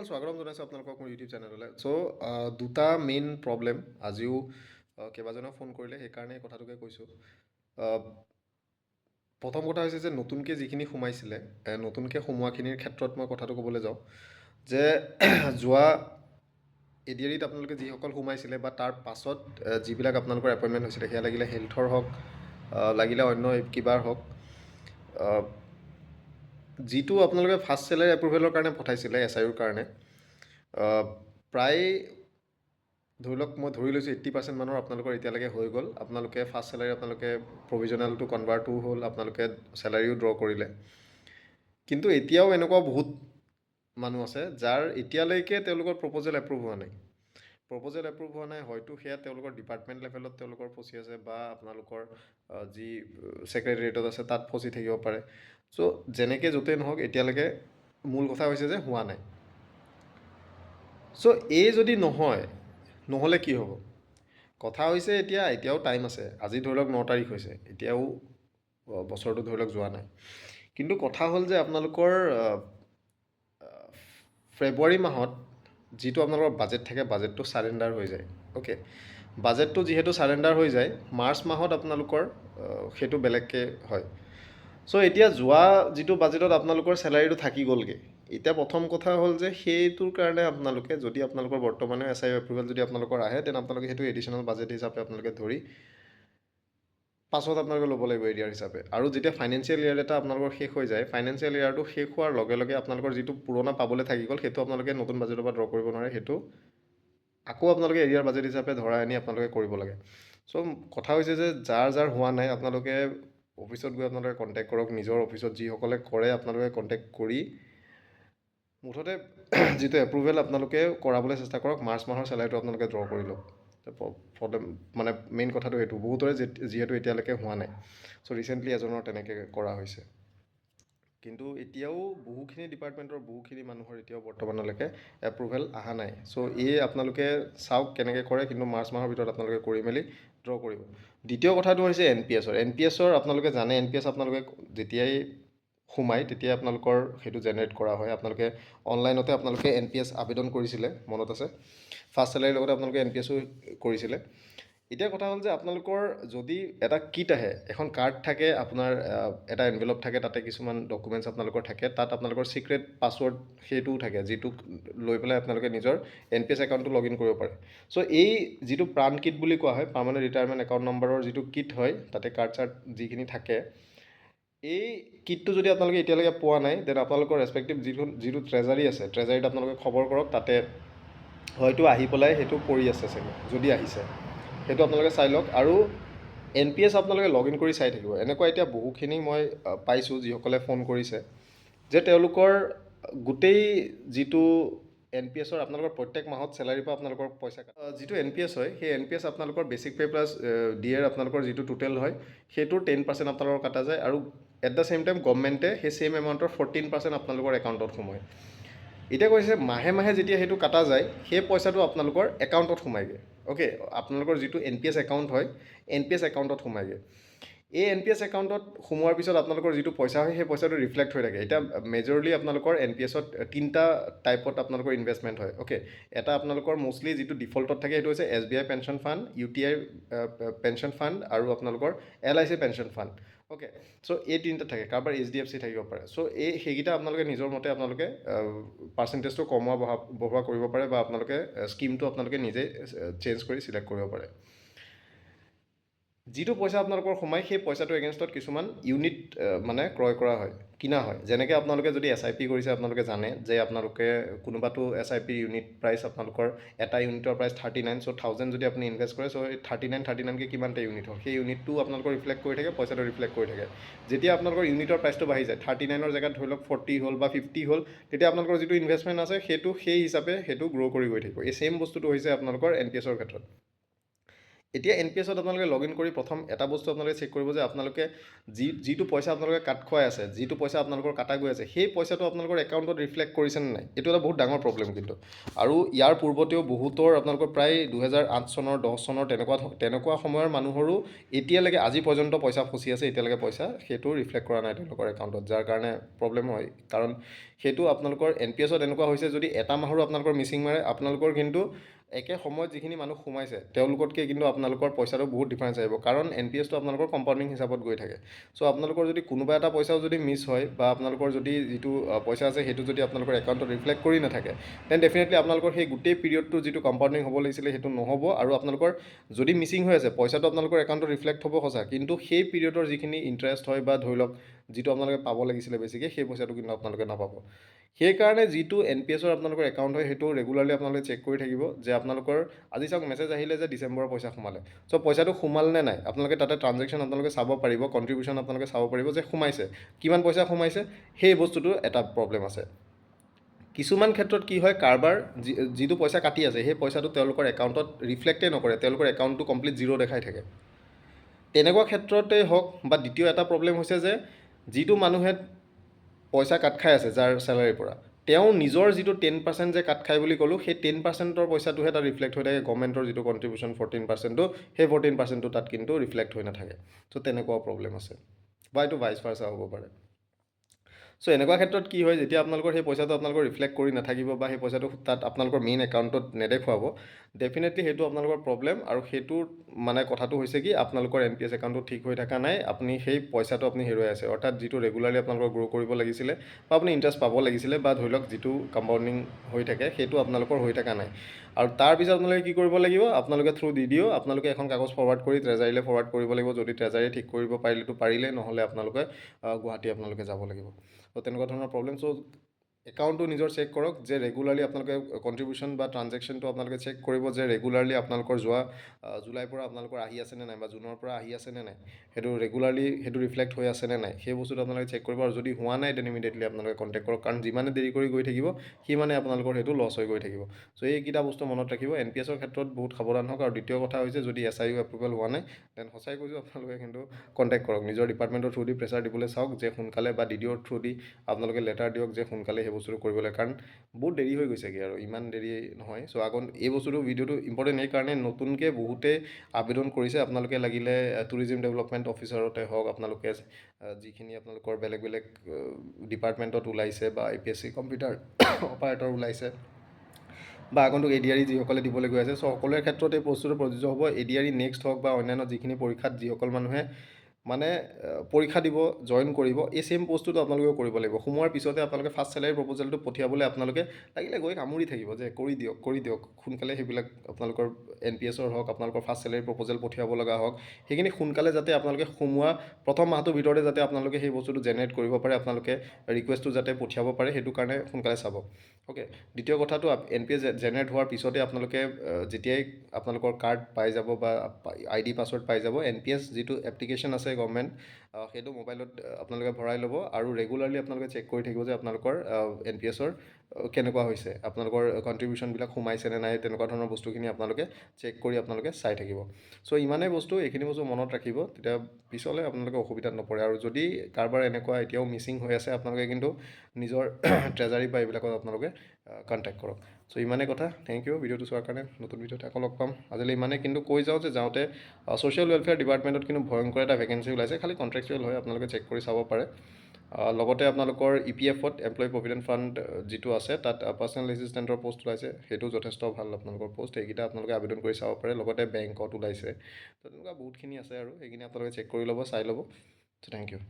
স্বাগতম জনাইছোঁ আপোনালোকক মোৰ ইউটিউব চেনেললৈ। দুটা মেইন প্ৰব্লেম আজিও কেইবাজনেও ফোন কৰিলে, সেইকাৰণে এই কথাটোকে কৈছোঁ। প্ৰথম কথা হৈছে যে নতুনকৈ যিখিনি সোমাইছিলে, নতুনকৈ সোমোৱাখিনিৰ ক্ষেত্ৰত মই কথাটো ক'বলৈ যাওঁ যে যোৱা এডিআৰিত আপোনালোকে যিসকল সোমাইছিলে বা তাৰ পাছত যিবিলাক আপোনালোকৰ এপইণ্টমেণ্ট হৈছিলে, সেয়া লাগিলে হেল্থৰ হওক, লাগিলে অন্য কিবাৰ হওক, যিটো আপোনালোকে ফাৰ্ষ্ট চেলাৰী এপ্ৰুভেলৰ কাৰণে পঠাইছিলে SIUৰ কাৰণে, প্ৰায় ধৰি লওক মই ধৰি লৈছোঁ 80% মানৰ আপোনালোকৰ এতিয়ালৈকে হৈ গ'ল। আপোনালোকে ফাৰ্ষ্ট চেলাৰী আপোনালোকে প্ৰভিজনেলটো কনভাৰ্টো হ'ল, আপোনালোকে চেলাৰীও ড্ৰ কৰিলে। কিন্তু এতিয়াও এনেকুৱা বহুত মানুহ আছে যাৰ এতিয়ালৈকে তেওঁলোকৰ প্ৰপ'জেল এপ্ৰুভ হোৱা নাই। প্ৰপ'জেল এপ্ৰুভ হোৱা নাই, হয়তো সেয়া তেওঁলোকৰ ডিপাৰ্টমেণ্ট লেভেলত তেওঁলোকৰ ফচি আছে বা আপোনালোকৰ যি ছেক্ৰেটেৰিয়েটত আছে তাত ফচি থাকিব পাৰে। যেনেকৈ য'তেই নহওক, এতিয়ালৈকে মূল কথা হৈছে যে হোৱা নাই। এই যদি নহ'লে কি হ'ব? কথা হৈছে এতিয়াও টাইম আছে। আজি ধৰি লওক 9 তাৰিখ হৈছে, এতিয়াও বছৰটো ধৰি লওক যোৱা নাই। কিন্তু কথা হ'ল যে আপোনালোকৰ ফেব্ৰুৱাৰী মাহত যিটো আপোনালোকৰ বাজেট থাকে, বাজেটটো চাৰেণ্ডাৰ হৈ যায়। অ'কে, বাজেটটো যিহেতু চাৰেণ্ডাৰ হৈ যায়, মাৰ্চ মাহত আপোনালোকৰ সেইটো বেলেগকৈ হয়। এতিয়া যোৱা যিটো বাজেটত আপোনালোকৰ চেলাৰীটো থাকি গ'লগৈ। এতিয়া প্ৰথম কথা হ'ল যে সেইটোৰ কাৰণে আপোনালোকে যদি আপোনালোকৰ বৰ্তমানে SIU এপ্ৰুভেল যদি আপোনালোকৰ আহে, তেনে আপোনালোকে সেইটো এডিশ্যনেল বাজেট হিচাপে আপোনালোকে ধৰি পাছত আপোনালোকে ল'ব লাগিব এডিআৰ হিচাপে। আৰু যেতিয়া ফাইনেন্সিয়েল ইয়েৰ এটা আপোনালোকৰ শেষ হৈ যায়, ফাইনেন্সিয়েল ইয়েৰটো শেষ হোৱাৰ লগে লগে আপোনালোকৰ যিটো পুৰণা পাবলৈ থাকি গ'ল, সেইটো আপোনালোকে নতুন বাজেটৰ পৰা ড্ৰ কৰিব নোৱাৰে। সেইটো আকৌ আপোনালোকে এডিআৰ বাজেট হিচাপে ধৰাই আনি আপোনালোকে কৰিব লাগে। কথা হৈছে যে যাৰ হোৱা নাই, আপোনালোকে অফিচত গৈ আপোনালোকে কণ্টেক্ট কৰক। নিজৰ অফিচত যিসকলে কৰে আপোনালোকে কণ্টেক্ট কৰি মুঠতে যিটো এপ্ৰুভেল আপোনালোকে কৰাবলৈ চেষ্টা কৰক। মাৰ্চ মাহৰ চেলাৰীটো আপোনালোকে ড্ৰ কৰি লওক। প্ৰব্লেম মানে মেইন কথাটো সেইটো। বহুতৰে যিহেতু এতিয়ালৈকে হোৱা নাই। ৰিচেণ্টলি এজনৰ তেনেকৈ কৰা হৈছে। কিন্তু এতিয়াও বহুখিনি ডিপাৰ্টমেণ্টৰ বহুখিনি মানুহৰ এতিয়াও বৰ্তমানলৈকে এপ্ৰুভেল অহা নাই। আপোনালোকে চাওক কেনেকৈ কৰে, কিন্তু মাৰ্চ মাহৰ ভিতৰত আপোনালোকে কৰি মেলি ড্ৰ কৰিব। দ্বিতীয় কথাটো হৈছে NPS-ৰ আপোনালোকে জানে, NPS আপোনালোকে যেতিয়াই সোমায় তেতিয়াই আপোনালোকৰ সেইটো জেনেৰেট কৰা হয়। আপোনালোকে অনলাইনতে আপোনালোকে NPS আবেদন কৰিছিলে, মনত আছে। ফাৰ্ষ্ট চেলাৰীৰ লগতে আপোনালোকে NPSও কৰিছিলে। এতিয়া কথা হ'ল যে আপোনালোকৰ যদি এটা কিট আহে, এখন কাৰ্ড থাকে, আপোনাৰ এটা এনভেলপ থাকে, তাতে কিছুমান ডকুমেণ্টছ আপোনালোকৰ থাকে, তাত আপোনালোকৰ ছিক্ৰেট পাছৱৰ্ড সেইটোও থাকে, যিটোক লৈ পেলাই আপোনালোকে নিজৰ NPS একাউণ্টটো লগ ইন কৰিব পাৰে। এই যিটো প্ৰাণ কিট বুলি কোৱা হয়, পাৰ্মানেণ্ট ৰিটায়াৰমেণ্ট একাউণ্ট নম্বৰৰ যিটো কিট হয়, তাতে কাৰ্ড চাৰ্ড যিখিনি থাকে, এই কিটটো যদি আপোনালোকে এতিয়ালৈকে পোৱা নাই, দেন আপোনালোকৰ ৰেচপেক্টিভ যিটো ট্ৰেজাৰী আছে, ট্ৰেজাৰীত আপোনালোকে খবৰ কৰক। তাতে হয়তো আহি পেলাই সেইটো পৰি আছে চাগে, যদি আহিছে সেইটো আপোনালোকে চাই লওক। আৰু NPS আপোনালোকে লগ ইন কৰি চাই থাকিব। এনেকুৱা এতিয়া বহুখিনি মই পাইছোঁ যিসকলে ফোন কৰিছে যে তেওঁলোকৰ গোটেই যিটো NPS-ৰ আপোনালোকৰ প্ৰত্যেক মাহত চেলাৰীৰ পৰা আপোনালোকৰ পইচা যিটো NPS হয়, সেই NPS আপোনালোকৰ বেচিক পে প্লাছ DAৰ আপোনালোকৰ যিটো টোটেল হয়, সেইটোৰ 10% আপোনালোকৰ কটা যায়। আৰু এট দ্য ছেইম টাইম গভৰ্ণমেণ্টে সেই ছেইম এমাউণ্টৰ 14% আপোনালোকৰ একাউণ্টত সোমায়। এতিয়া কৈছে মাহে মাহে যেতিয়া সেইটো কটা যায়, সেই পইচাটো আপোনালোকৰ একাউণ্টত সোমায়গৈ। অ'কে, আপোনালোকৰ যিটো NPS একাউণ্ট হয়, NPS একাউণ্টত সোমায়গৈ। এই NPS একাউণ্টত সোমোৱাৰ পিছত আপোনালোকৰ যিটো পইচা হয়, সেই পইচাটো ৰিফ্লেক্ট হৈ থাকে। এতিয়া মেজৰলি আপোনালোকৰ NPS-ত 3টা টাইপত আপোনালোকৰ ইনভেষ্টমেণ্ট হয়। অ'কে, এটা আপোনালোকৰ মষ্টলি যিটো ডিফল্টত থাকে, সেইটো হৈছে SBI pension fund, UTI pension fund আৰু আপোনালোকৰ LIC পেঞ্চন ফাণ্ড। অ'কে, এই 3টা থাকে। কাৰোবাৰ HDFC থাকিব পাৰে। সেইকেইটা আপোনালোকে নিজৰ মতে আপোনালোকে পাৰ্চেণ্টেজটো কমোৱা বঢ়োৱা কৰিব পাৰে, বা আপোনালোকে স্কীমটো আপোনালোকে নিজেই চেঞ্জ কৰি চিলেক্ট কৰিব পাৰে। যিটো পইচা আপোনালোকৰ সোমায়, সেই পইচাটোৰ এগেইনষ্টত কিছুমান ইউনিট মানে ক্ৰয় কৰা হয়, কিনা হয়। যেনেকৈ আপোনালোকে যদি SIP কৰিছে, আপোনালোকে জানে যে আপোনালোকে কোনোবাটো SIP ইউনিট প্ৰাইচ আপোনালোকৰ এটা ইউনিটৰ প্ৰাইচ 39। 1000 যদি আপুনি ইনভেষ্ট কৰে, এই 39কে কিমানটা ইউনিট হ'ল, সেই ইউনিটটো আপোনালোকৰ ৰিফ্লেক্ট কৰি থাকে, পইচাটো ৰিফ্লেক্ট কৰি থাকে। যেতিয়া আপোনালোকৰ ইউনিটৰ প্ৰাইচটো বাঢ়ি যায়, 39ৰ জেগাত ধৰি লওক 40 হ'ল বা 50 হ'ল, তেতিয়া আপোনালোকৰ যিটো ইনভেষ্টমেণ্ট আছে, সেইটো সেই হিচাপে সেইটো গ্ৰ' কৰি গৈ থাকিব। এই ছেইম বস্তুটো হৈছে আপোনালোকৰ NPS-ৰ ক্ষেত্ৰত। এতিয়া NPS-ত আপোনালোকে লগ ইন কৰি প্ৰথম এটা বস্তু আপোনালোকে চেক কৰিব যে আপোনালোকে যিটো পইচা আপোনালোকে কাট খুৱাই আছে, যিটো পইচা আপোনালোকৰ কাটা গৈ আছে, সেই পইচাটো আপোনালোকৰ একাউণ্টত ৰিফ্লেক্ট কৰিছে নে নাই, এইটো এটা বহুত ডাঙৰ প্ৰব্লেম কিন্তু। আৰু ইয়াৰ পূৰ্বতেও বহুতৰ আপোনালোকৰ প্ৰায় 2008 চনৰ 10 চনৰ তেনেকুৱা সময়ৰ মানুহৰো এতিয়ালৈকে আজি পৰ্যন্ত পইচা ফচি আছে, এতিয়ালৈকে পইচা সেইটো ৰিফ্লেক্ট কৰা নাই তেওঁলোকৰ একাউণ্টত, যাৰ কাৰণে প্ৰব্লেম হয়। কাৰণ সেইটো আপোনালোকৰ NPS-ত এনেকুৱা হৈছে, যদি এটা মাহৰো আপোনালোকৰ মিচিং মাৰে, আপোনালোকৰ কিন্তু একে সময়ত যিখিনি মানুহ সোমাইছে তেওঁলোকতকৈ কিন্তু আপোনালোকৰ পইচাটো বহুত ডিফাৰেঞ্চ আহিব। কাৰণ NPS-টো আপোনালোকৰ কম্পাউণ্ডিং হিচাপত গৈ থাকে। চ' আপোনালোকৰ যদি কোনোবা এটা পইচাও যদি মিছ হয়, বা আপোনালোকৰ যদি যিটো পইচা আছে সেইটো যদি আপোনালোকৰ একাউণ্টত ৰিফ্লেক্ট কৰি নাথাকে, দেন ডেফিনেটলি আপোনালোকৰ সেই গোটেই পিৰিয়ডটো যিটো কম্পাউণ্ডিং হ'ব লাগিছিলে সেইটো নহ'ব। আৰু আপোনালোকৰ যদি মিচিং হৈ আছে, পইচাটো আপোনালোকৰ একাউণ্টত ৰিফ্লেক্ট হ'ব সঁচা, কিন্তু সেই পিৰিয়ডৰ যিখিনি ইণ্টাৰেষ্ট হয় বা ধৰি লওক যিটো আপোনালোকে পাব লাগিছিলে বেছিকৈ, সেই পইচাটো কিন্তু আপোনালোকে নাপাব। সেইকাৰণে যিটো NPS-ৰ আপোনালোকৰ একাউণ্ট হয় সেইটো ৰেগুলাৰলি আপোনালোকে চেক কৰি থাকিব যে আপোনালোকৰ আজি চাওক মেছেজ আহিলে যে ডিচেম্বৰৰ পইচা সোমালে। চ' পইচাটো সোমাল নে নাই আপোনালোকে তাতে ট্ৰানজেকশ্যন আপোনালোকে চাব পাৰিব, কণ্ট্ৰিবিউশ্যন আপোনালোকে চাব পাৰিব যে সোমাইছে, কিমান পইচা সোমাইছে, সেই বস্তুটো এটা প্ৰব্লেম আছে। কিছুমান ক্ষেত্ৰত কি হয়, কাৰোবাৰ যিটো পইচা কাটি আছে সেই পইচাটো তেওঁলোকৰ একাউণ্টত ৰিফ্লেক্টেই নকৰে, তেওঁলোকৰ একাউণ্টটো কমপ্লিট জিৰ' দেখাই থাকে। তেনেকুৱা ক্ষেত্ৰতে হওক, বা দ্বিতীয় এটা প্ৰব্লেম হৈছে যে যিটো মানুহে পইচা কাট খাই আছে যাৰ চেলাৰীৰ পৰা, তেওঁ নিজৰ যিটো 10% যে কাট খায় বুলি ক'লোঁ, সেই 10%ৰ পইচাটোহে তাত ৰিফ্লেক্ট হৈ থাকে। গভৰ্ণমেণ্টৰ যিটো কণ্ট্ৰিবিউশ্যন 14%টো, সেই 14%টো তাত কিন্তু ৰিফ্লেক্ট হৈ নাথাকে। চ' তেনেকুৱাও প্ৰব্লেম আছে, বা এইটো ভাইচ ভাৰ্চা হ'ব পাৰে। চ' এনেকুৱা ক্ষেত্ৰত কি হয়, যেতিয়া আপোনালোকৰ সেই পইচাটো আপোনালোকৰ ৰিফ্লেক্ট কৰি নাথাকিব, বা সেই পইচাটো তাত আপোনালোকৰ মেইন একাউণ্টত নেদেখুৱাব, ডেফিনেটলি সেইটো আপোনালোকৰ প্ৰব্লেম। আৰু সেইটোৰ মানে কথাটো হৈছে কি, আপোনালোকৰ NPS একাউণ্টটো ঠিক হৈ থকা নাই, আপুনি সেই পইচাটো আপুনি হেৰুৱাই আছে। অৰ্থাৎ যিটো ৰেগুলাৰলি আপোনালোকৰ গ্ৰ' কৰিব লাগিছিলে, বা আপুনি ইণ্টাৰেষ্ট পাব লাগিছিলে, বা ধৰি লওক যিটো কম্পাউণ্ডিং হৈ থাকে, সেইটো আপোনালোকৰ হৈ থকা নাই। আৰু তাৰপিছত আপোনালোকে কি কৰিব লাগিব, আপোনালোকে থ্ৰু DDO আপোনালোকে এখন কাগজ ফৰৱাৰ্ড কৰি ট্ৰেজাৰীলৈ ফৰৱাৰ্ড কৰিব লাগিব। যদি ট্ৰেজাৰী ঠিক কৰিব পাৰিলেতো পাৰিলে, নহ'লে আপোনালোকে গুৱাহাটী আপোনালোকে যাব লাগিব। ত' তেনেকুৱা ধৰণৰ প্ৰব্লেম। চ' একাউণ্টটো নিজৰ চেক কৰক যে ৰেগুলাৰলি আপোনালোকে কণ্ট্ৰিবিউশ্যন বা ট্ৰানজেকশ্যনটো আপোনালোকে চেক কৰিব যে ৰেগুলাৰলি আপোনালোকৰ যোৱা জুলাইৰ পৰা আপোনালোকৰ আহি আছেনে নাই, বা জুনৰ পৰা আহি আছেনে নাই, সেইটো ৰেগুলাৰলি সেইটো ৰিফ্লেক্ট হৈ আছেনে নাই, সেই বস্তুটো আপোনালোকে চেক কৰিব। আৰু যদি হোৱা নাই, দেন ইমিডিয়েটলি আপোনালোকে কণ্টেক্ট কৰক। কাৰণ যিমানে দেৰি কৰি গৈ থাকিব, সিমানে আপোনালোকৰ সেইটো লছ হৈ গৈ থাকিব। চ' এইকেইটা বস্তু মনত ৰাখিব। NPS-ৰ ক্ষেত্ৰত বহুত সাৱধান হওক। আৰু দ্বিতীয় কথা হৈছে, যদি SIU এপ্ৰুভেল হোৱা নাই, দেন সঁচাই কৈছোঁ আপোনালোকে কিন্তু কণ্টেক্ট কৰক। নিজৰ ডিপাৰ্টমেণ্টৰ থ্ৰু দি প্ৰেছাৰ দিবলৈ চাওক যে সোনকালে, বা DDOৰ থ্ৰু দি আপোনালোকে লেটাৰ দিয়ক যে সোনকালে সেই বস্তুটো কৰিব লাগে। কাৰণ বহুত দেৰি হৈ গৈছেগৈ, আৰু ইমান দেৰি নহয়। চ' আগত এই বস্তুটো ভিডিঅ'টো ইম্পৰ্টেণ্ট এইকাৰণে, নতুনকৈ বহুতে আবেদন কৰিছে। আপোনালোকে লাগিলে টুৰিজিম ডেভেলপমেণ্ট অফিচাৰতে হওক, আপোনালোকে যিখিনি আপোনালোকৰ বেলেগ বেলেগ ডিপাৰ্টমেণ্টত ওলাইছে, বা APSC কম্পিউটাৰ অপাৰেটৰ ওলাইছে, বা আগন্তুক ADRE যিসকলে দিবলৈ গৈ আছে, চ' সকলোৰে ক্ষেত্ৰত এই বস্তুটো প্ৰযোজ্য হ'ব। ADRE নেক্সট হওক, বা অন্যান্য যিখিনি পৰীক্ষাত যিসকল মানুহে মানে পৰীক্ষা দিব জইন কৰিব, এই ছেইম বস্তুটো আপোনালোকেও কৰিব লাগিব। সোমোৱাৰ পিছতে আপোনালোকে ফাৰ্ষ্ট চেলাৰী প্ৰপ'জেলটো পঠিয়াবলৈ আপোনালোকে লাগিলে গৈ কামুৰি থাকিব যে কৰি দিয়ক সোনকালে। সেইবিলাক আপোনালোকৰ NPS-ৰ হওক, আপোনালোকৰ ফাৰ্ষ্ট চেলাৰী প্ৰপ'জেল পঠিয়াব লগা হওক, সেইখিনি সোনকালে যাতে আপোনালোকে সোমোৱা প্ৰথম মাহটোৰ ভিতৰতে যাতে আপোনালোকে সেই বস্তুটো জেনেৰেট কৰিব পাৰে, আপোনালোকে ৰিকুৱেষ্টটো যাতে পঠিয়াব পাৰে, সেইটো কাৰণে সোনকালে চাব। অ'কে। দ্বিতীয় কথাটো, NPS জেনেৰেট হোৱাৰ পিছতে আপোনালোকে যেতিয়াই আপোনালোকৰ কাৰ্ড পাই যাব, বা ID পাছৱৰ্ড পাই যাব, NPS যিটো এপ্লিকেশ্যন আছে গভৰ্ণমেণ্ট, সেইটো মোবাইলত আপোনালোকে ভৰাই ল'ব। আৰু ৰেগুলাৰলি আপোনালোকে চেক কৰি থাকিব যে আপোনালোকৰ NPS-ৰ কেনেকুৱা হৈছে, আপোনালোকৰ কণ্ট্ৰিবিউশ্যনবিলাক সোমাইছেনে নাই, তেনেকুৱা ধৰণৰ বস্তুখিনি আপোনালোকে চেক কৰি আপোনালোকে চাই থাকিব। চ' ইমানেই বস্তু, এইখিনি বস্তু মনত ৰাখিব, তেতিয়া পিছলৈ আপোনালোকে অসুবিধাত নপৰে। আৰু যদি কাৰোবাৰ এনেকুৱা এতিয়াও মিচিং হৈ আছে, আপোনালোকে কিন্তু নিজৰ ট্ৰেজাৰী বা এইবিলাকত আপোনালোকে কণ্টেক্ট কৰক। চ' ইমানেই কথা। থেংক ইউ ভিডিঅ'টো চোৱাৰ কাৰণে। নতুন ভিডিঅ'তে আকৌ লগ পাম। আজিলৈ ইমানেই। কিন্তু কৈ যাওঁ যে যাওঁতে ছ'চিয়েল ৱেলফেয়াৰ ডিপাৰ্টমেণ্টত কিন্তু ভয়ংকৰ এটা ভেকেঞ্চি ওলাইছে, খালি কণ্ট্ৰেকচুৱেল হয়, আপোনালোকে চেক কৰি চাব পাৰে। লগতে আপোনালোকৰ EPF-ত এমপ্লয়ী প্ৰভিডেণ্ট ফাণ্ড যিটো আছে, তাত পাৰ্চনেল এছিষ্টেণ্টৰ পষ্ট ওলাইছে, সেইটো যথেষ্ট ভাল আপোনালোকৰ পষ্ট। সেইকেইটা আপোনালোকে আবেদন কৰি চাব পাৰে। লগতে বেংকত ওলাইছে, তো তেনেকুৱা বহুতখিনি আছে, আৰু সেইখিনি আপোনালোকে চেক কৰি ল'ব, চাই ল'ব। চ' থেংক ইউ।